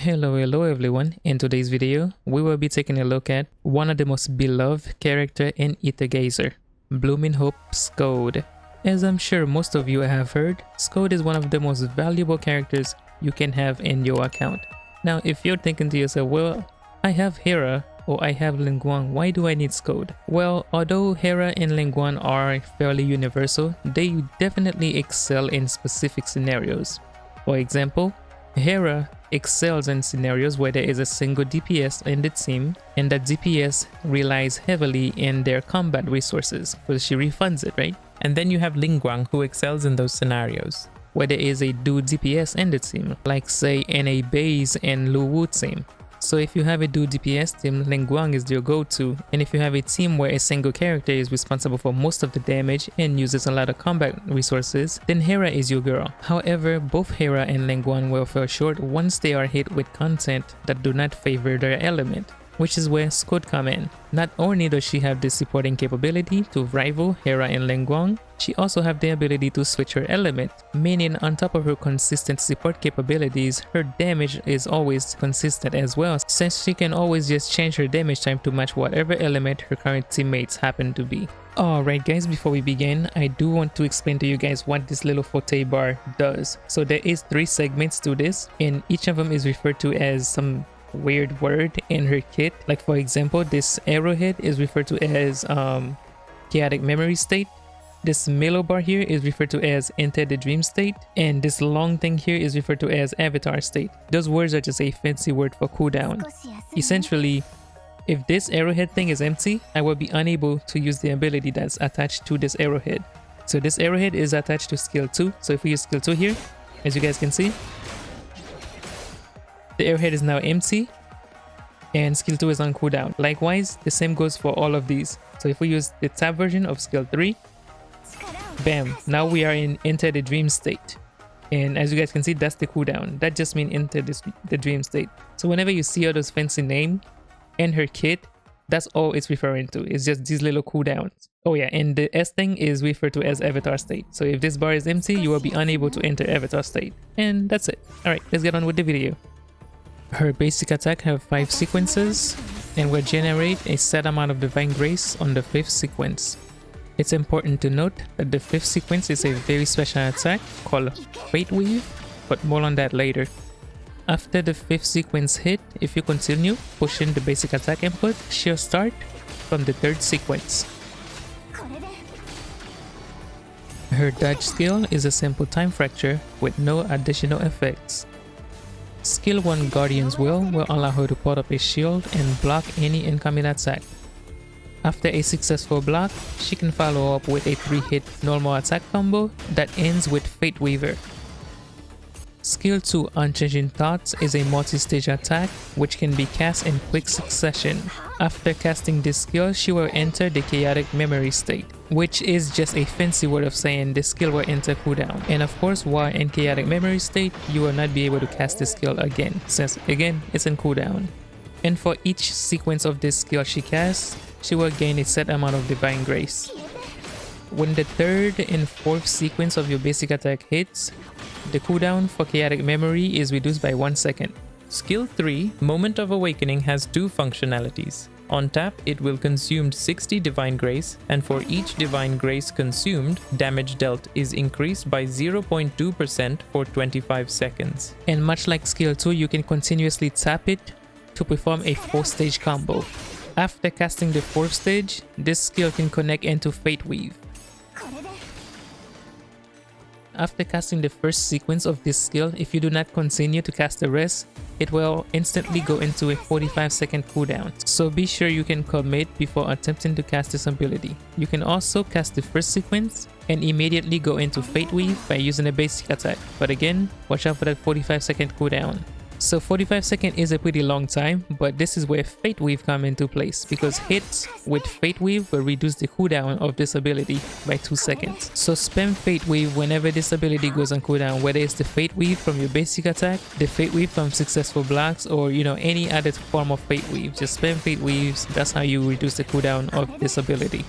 Hello everyone. In today's video, we will be taking a look at one of the most beloved character in Aether Gazer, Blooming Hope Skuld. As I'm sure most of you have heard, Skuld is one of the most valuable characters you can have in your account. Now if you're thinking to yourself, well, I have Hera or I have Lingguang, why do I need Skuld? Well, although Hera and Lingguang are fairly universal, they definitely excel in specific scenarios. For example, Hera excels in scenarios where there is a single DPS in the team and that DPS relies heavily in their combat resources because she refunds it, right? And then you have Lingguang, who excels in those scenarios. Where there is a dude DPS in the team, like say in a base and Luwu team. So if you have a dude DPS team, Lingguang is your go-to, and if you have a team where a single character is responsible for most of the damage and uses a lot of combat resources, then Hera is your girl. However, both Hera and Lingguang will fall short once they are hit with content that do not favor their element, which is where Skuld come in. Not only does she have the supporting capability to rival Hera and Lingguang, she also have the ability to switch her element, meaning on top of her consistent support capabilities, her damage is always consistent as well, since she can always just change her damage time to match whatever element her current teammates happen to be. Alright guys, before we begin, I do want to explain to you guys what this little forte bar does. So there is 3 segments to this, and each of them is referred to as some weird word in her kit. Like for example, this arrowhead is referred to as chaotic memory state. This middle bar here is referred to as enter the dream state, and this long thing here is referred to as avatar state. Those words are just a fancy word for cooldown. Essentially, if this arrowhead thing is empty, I will be unable to use the ability that's attached to this arrowhead. So this arrowhead is attached to skill 2. So if we use skill 2 here, as you guys can see, the arrowhead is now empty and skill 2 is on cooldown. Likewise, the same goes for all of these. So if we use the tab version of skill 3, bam, now we are in enter the dream state. And as you guys can see, that's the cooldown. That just means enter the dream state. So whenever you see all those fancy names in her kit, that's all it's referring to. It's just these little cooldowns. Oh yeah, and the S thing is referred to as avatar state. So if this bar is empty, you will be unable to enter avatar state. And that's it. Alright, let's get on with the video. Her basic attack have 5 sequences and will generate a set amount of divine grace on the 5th sequence. It's important to note that the 5th sequence is a very special attack called Fate Weave, but more on that later. After the 5th sequence hit, if you continue pushing the basic attack input, she'll start from the 3rd sequence. Her dodge skill is a simple time fracture with no additional effects. Skill 1 Guardian's Will allow her to put up a shield and block any incoming attack. After a successful block, she can follow up with a 3-hit normal attack combo that ends with Fate Weaver. Skill 2 Unchanging Thoughts is a multi-stage attack which can be cast in quick succession. After casting this skill, she will enter the chaotic memory state, which is just a fancy word of saying this skill will enter cooldown. And of course, while in chaotic memory state, you will not be able to cast this skill again, since again, it's in cooldown. And for each sequence of this skill she casts, she will gain a set amount of divine grace. When the 3rd and 4th sequence of your basic attack hits, the cooldown for chaotic memory is reduced by 1 second. Skill 3, Moment of Awakening, has 2 functionalities. On tap, it will consume 60 divine grace, and for each divine grace consumed, damage dealt is increased by 0.2% for 25 seconds. And much like skill 2, you can continuously tap it to perform a 4-stage combo. After casting the 4th stage, this skill can connect into Fate Weave. After casting the 1st sequence of this skill, if you do not continue to cast the rest, it will instantly go into a 45-second cooldown. So be sure you can commit before attempting to cast this ability. You can also cast the 1st sequence and immediately go into Fate Weave by using a basic attack. But again, watch out for that 45-second cooldown. So 45 seconds is a pretty long time, but this is where Fate Weave come into place, because hits with Fate Weave will reduce the cooldown of this ability by 2 seconds. So spam Fate Weave whenever this ability goes on cooldown, whether it's the Fate Weave from your basic attack, the Fate Weave from successful blocks, or any other form of Fate Weave. Just spam Fate Weaves, that's how you reduce the cooldown of this ability.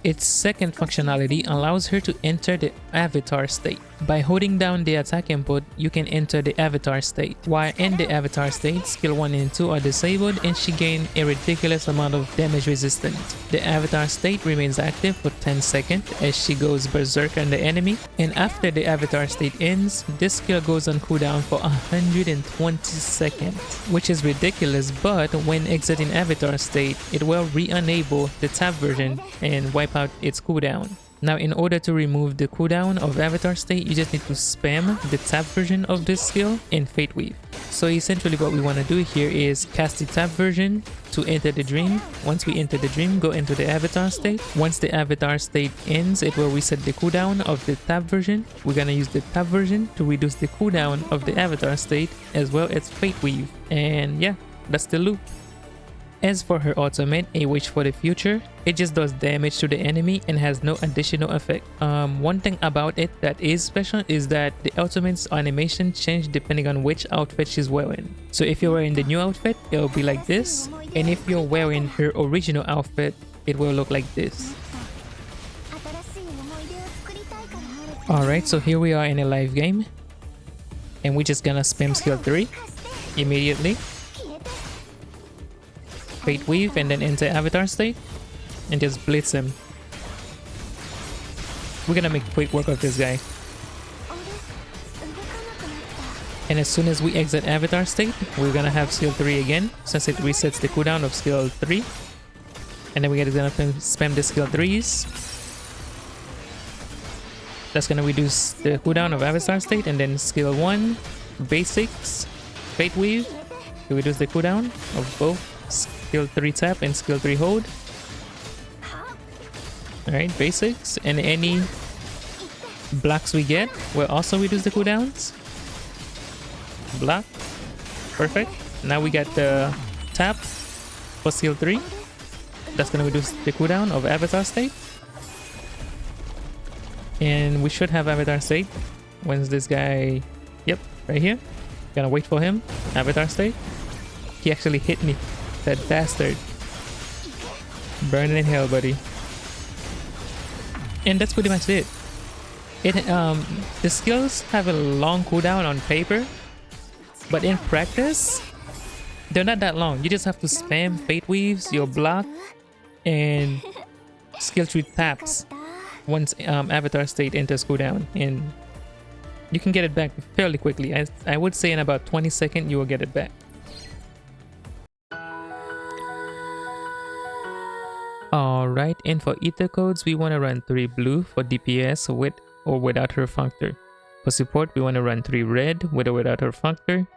Its second functionality allows her to enter the avatar state. By holding down the attack input, you can enter the avatar state. While in the avatar state, skill 1 and 2 are disabled and she gains a ridiculous amount of damage resistance. The avatar state remains active for 10 seconds as she goes berserk on the enemy, and after the avatar state ends, this skill goes on cooldown for 120 seconds, which is ridiculous, but when exiting avatar state, it will re-enable the tab version and wipe out its cooldown. Now, in order to remove the cooldown of avatar state, you just need to spam the tab version of this skill in Fate Weave. So essentially what we want to do here is cast the tab version to enter the dream. Once we enter the dream, go into the avatar state. Once the avatar state ends, it will reset the cooldown of the tab version. We're going to use the tab version to reduce the cooldown of the avatar state as well as Fate Weave. And yeah, that's the loop. As for her ultimate, A Wish for the Future, it just does damage to the enemy and has no additional effect. One thing about it that is special is that the ultimate's animation change depending on which outfit she's wearing. So if you're wearing the new outfit, it'll be like this, and if you're wearing her original outfit, it will look like this. Alright, so here we are in a live game, and we're just gonna spam skill 3 immediately. Fate Weave and then enter avatar state and just blitz him. We're gonna make quick work of this guy. And as soon as we exit avatar state, we're gonna have skill 3 again since it resets the cooldown of skill 3. And then we're gonna spam the skill 3s. That's gonna reduce the cooldown of avatar state, and then skill 1, basics, Fate Weave to reduce the cooldown of both skill 3 tap and skill 3 hold. Alright, basics, and any blocks we get will also reduce the cooldowns. Block. Perfect. Now we got the tap for skill 3. That's gonna reduce the cooldown of avatar state. And we should have avatar state. When's this guy? Yep, right here. Gonna wait for him. Avatar state. He actually hit me. That bastard. Burning in hell, buddy. And that's pretty much it. The skills have a long cooldown on paper, but in practice, they're not that long. You just have to spam Fate Weaves, your block, and skill 3 taps once avatar state enters cooldown, and you can get it back fairly quickly. I would say in about 20 seconds you will get it back. Alright, and for Aether codes, we want to run 3 blue for DPS with or without her Functor. For support, we want to run 3 red with or without her Functor.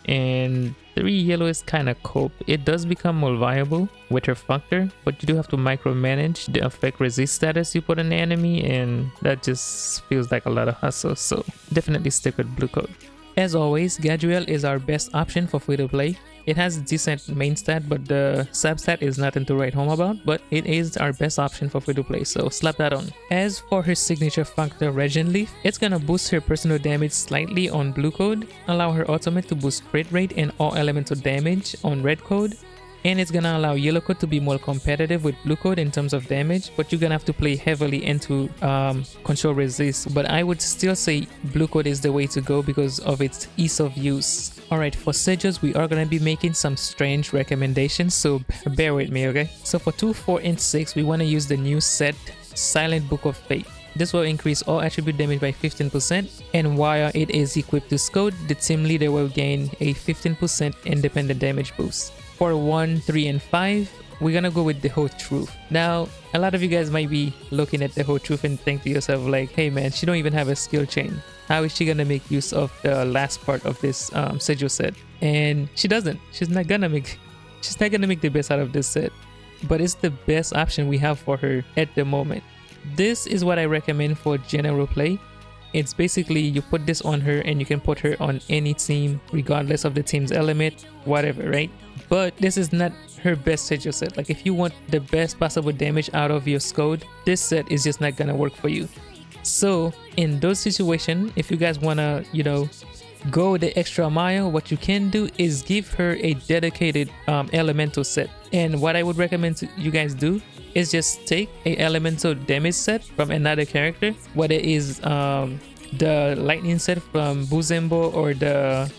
And 3 yellow is kind of cope. It does become more viable with her Functor, but you do have to micromanage the effect resist status you put on the enemy, and that just feels like a lot of hustle, so definitely stick with blue code. As always, Gadriel is our best option for free to play. It has decent main stat, but the sub stat is nothing to write home about, but it is our best option for free to play, so slap that on. As for her signature Functor Regent Leaf, it's gonna boost her personal damage slightly on blue code, allow her ultimate to boost crit rate and all elemental damage on red code, and it's gonna allow yellow code to be more competitive with blue code in terms of damage, but you're gonna have to play heavily into control resist. But I would still say blue code is the way to go because of its ease of use. Alright, for Sigils, we are gonna be making some strange recommendations, so bear with me, okay? So for 2, 4, and 6, we wanna use the new set Silent Book of Fate. This will increase all attribute damage by 15%, and while it is equipped to Skuld, the team leader will gain a 15% independent damage boost. For 1, 3, and 5, we're gonna go with the Whole Truth. Now, a lot of you guys might be looking at the Whole Truth and think to yourself like, hey man, she don't even have a skill chain. How is she gonna make use of the last part of this Sigil set? And she doesn't. She's not gonna make the best out of this set. But it's the best option we have for her at the moment. This is what I recommend for general play. It's basically you put this on her and you can put her on any team regardless of the team's element, whatever, right? But this is not her best Sigil set. Like if you want the best possible damage out of your Skuld, this set is just not gonna work for you. So in those situations, if you guys wanna, go the extra mile, what you can do is give her a dedicated elemental set. And what I would recommend to you guys do is just take a elemental damage set from another character, whether it is the lightning set from Buzembo, or the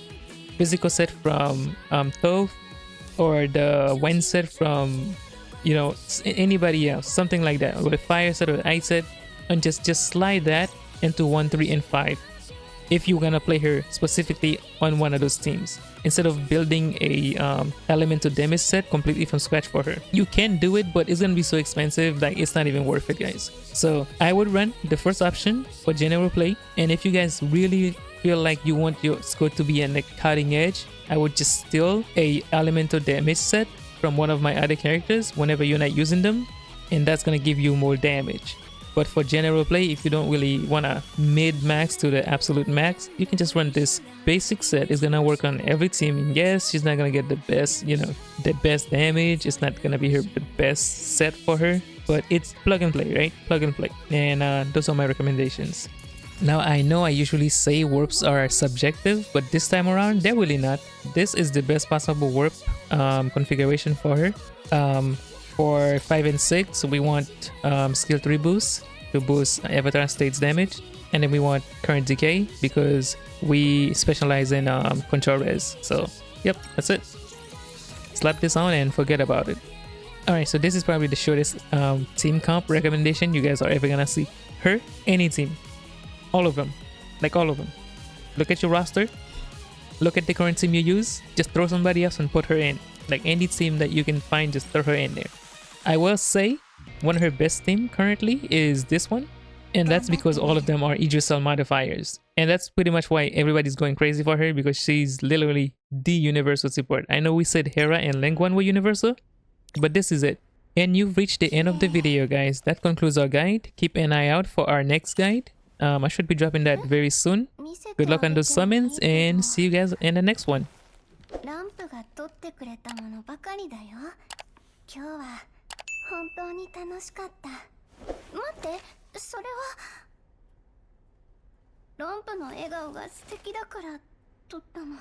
physical set from Thoth, or the wind set from, you know, anybody else, something like that, or the fire set or the ice set, and just slide that into 1, 3, and 5 if you're gonna play her specifically on one of those teams, instead of building a elemental damage set completely from scratch for her. You can do it, but it's gonna be so expensive, like it's not even worth it, guys. So I would run the first option for general play, and if you guys really feel like you want your Skuld to be in the cutting edge, I would just steal a elemental damage set from one of my other characters whenever you're not using them, and that's gonna give you more damage. But for general play, if you don't really want to mid-max to the absolute max, you can just run this basic set. It's going to work on every team. And yes, she's not going to get the best, you know, the best damage. It's not going to be the best set for her. But it's plug and play, right? Plug and play. And those are my recommendations. Now, I know I usually say warps are subjective, but this time around, they're really not. This is the best possible warp configuration for her. For 5 and 6, we want skill 3 boost to boost Avatar State's damage. And then we want current decay because we specialize in control res. So, yep, that's it. Slap this on and forget about it. Alright, so this is probably the shortest team comp recommendation you guys are ever gonna see. Her, any team. All of them. Like all of them. Look at your roster. Look at the current team you use. Just throw somebody else and put her in. Like any team that you can find, just throw her in there. I will say one of her best team currently is this one, and that's because all of them are Idrisel modifiers, and that's pretty much why everybody's going crazy for her, because she's literally the universal support. I know we said Hera and Lingguang were universal, but this is it. And you've reached the end of the video, guys. That concludes our guide. Keep an eye out for our next guide. I should be dropping that very soon. Good luck on those summons, and see you guys in the next one. 本当に楽しかった。待って、それはランプの笑顔が素敵だから撮ったの。